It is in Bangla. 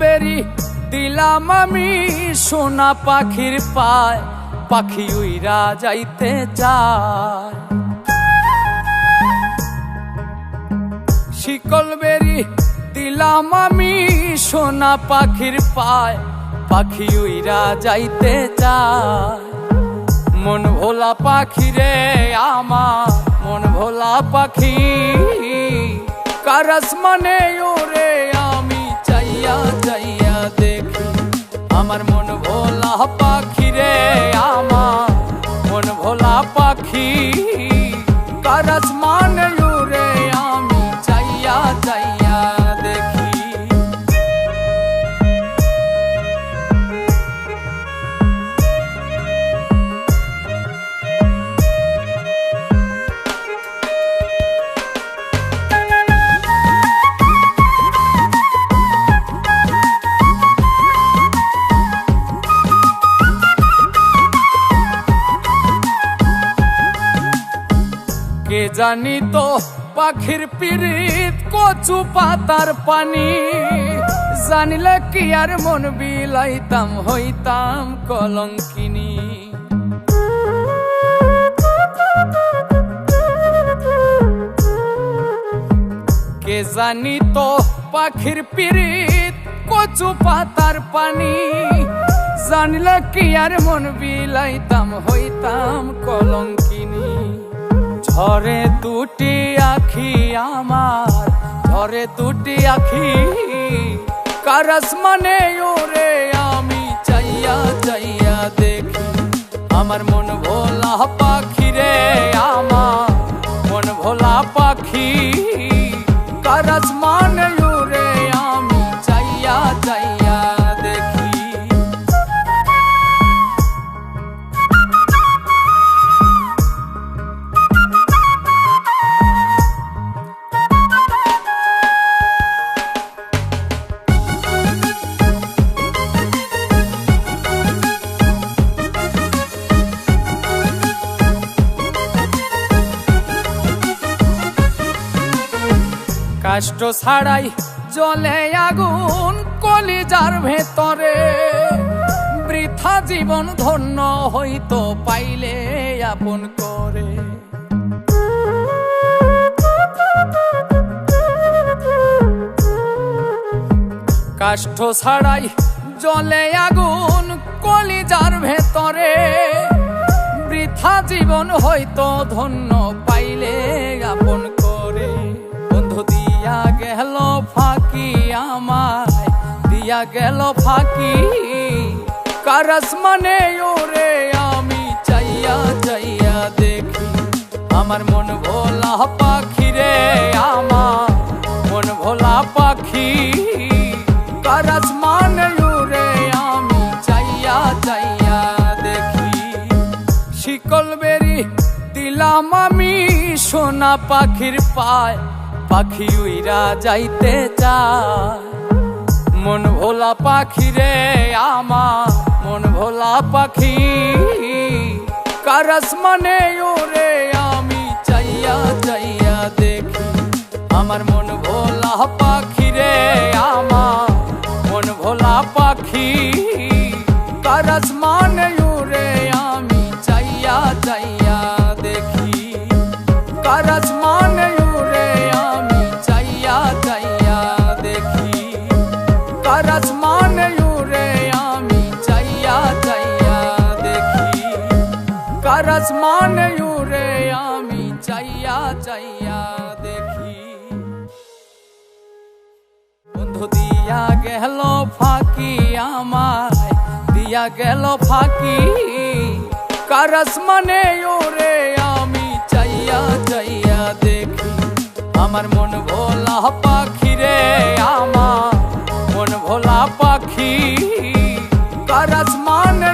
বেরি দিলাম আমি সোনা পাখির পায়, পাখি উইরা যাইতে চায়। শিকল বেরি দিলাম আমি সোনা পাখির পায়, পাখি উইরা যাইতে চায়। মন ভোলা পাখি রে আমার, মন ভোলা পাখি, কার আসমানে ওরে আমি চাইয়া চাইয়া দেখি। আমার মন ভোলা পাখি রে আমার, মন ভোলা পাখি, কার আসমানে ওরে আমি চাইয়া চাইয়া দেখি। কে জানি তো পাখির পিরিত কচু পাতার পানি, জানিলে কি আর মন বিলাইতাম হইতাম কলঙ্কিনী। কে জানি তো পাখির পিরিত কচু পাতার পানি, জানিলে কি আর মন বিলাইতাম হইতাম কলঙ্কিনী। ঝরে দুটি আখি আমার, ঝরে দুটি আখি, কার আসমানে ওরে আমি চাইয়া চাইয়া দেখি। আমার মন ভোলা পাখি রে আমার, মন ভোলা পাখি, কার আসমানে ওরে আমি চাইয়া চাইয়া দেখি। কষ্ট ছাড়াই জ্বলে আগুন কলিজার ভেতরে, বৃথা জীবন ধন্য হইতো পাইলে আপন করে। কষ্ট ছাড়াই জ্বলে আগুন কলিজার ভেতরে, বৃথা জীবন হইতো ধন্য পাইলে আপন করে। বন্ধু দিয়া গেল ফাঁকি আমায়, দিয়া গেল ফাঁকি, কার আসমানে ওরে আমি চাইয়া চাইয়া দেখি। আমার মন ভোলা পাখি রে আমার, মন ভোলা পাখি, কার আসমানে ওরে আমি চাইয়া চাইয়া দেখি। শিকল বেরি দিলাম আমি সোনা পাখির পায়, পাখি উইরা যাইতে চায়। মন ভোলা পাখি রে আমার, মন ভোলা পাখি, কার আসমানে ওরে আমি চাইয়া চাইয়া দেখি। আমার মন ভোলা পাখি রে আমার, মন ভোলা পাখি, কার আসমানে ওরে আমি চাইয়া চাইয়া দেখি। কার আসমানে ওরে আমি চাইয়া চাইয়া দেখি। কার আসমানে ওরে আমি চাইয়া চাইয়া দেখি। কার আসমানে ওরে আমি চাইয়া চাইয়া দেখি। বন্ধু দিয়া গেল ফাঁকি আমায়, দিয়া গেল ফাঁকি, কার আসমানে ওরে আমি চাইয়া চাইয়া দেখি। আমার মন ভোলা পাখি রে আমার, মন ভোলা পাখি, কার আসমানে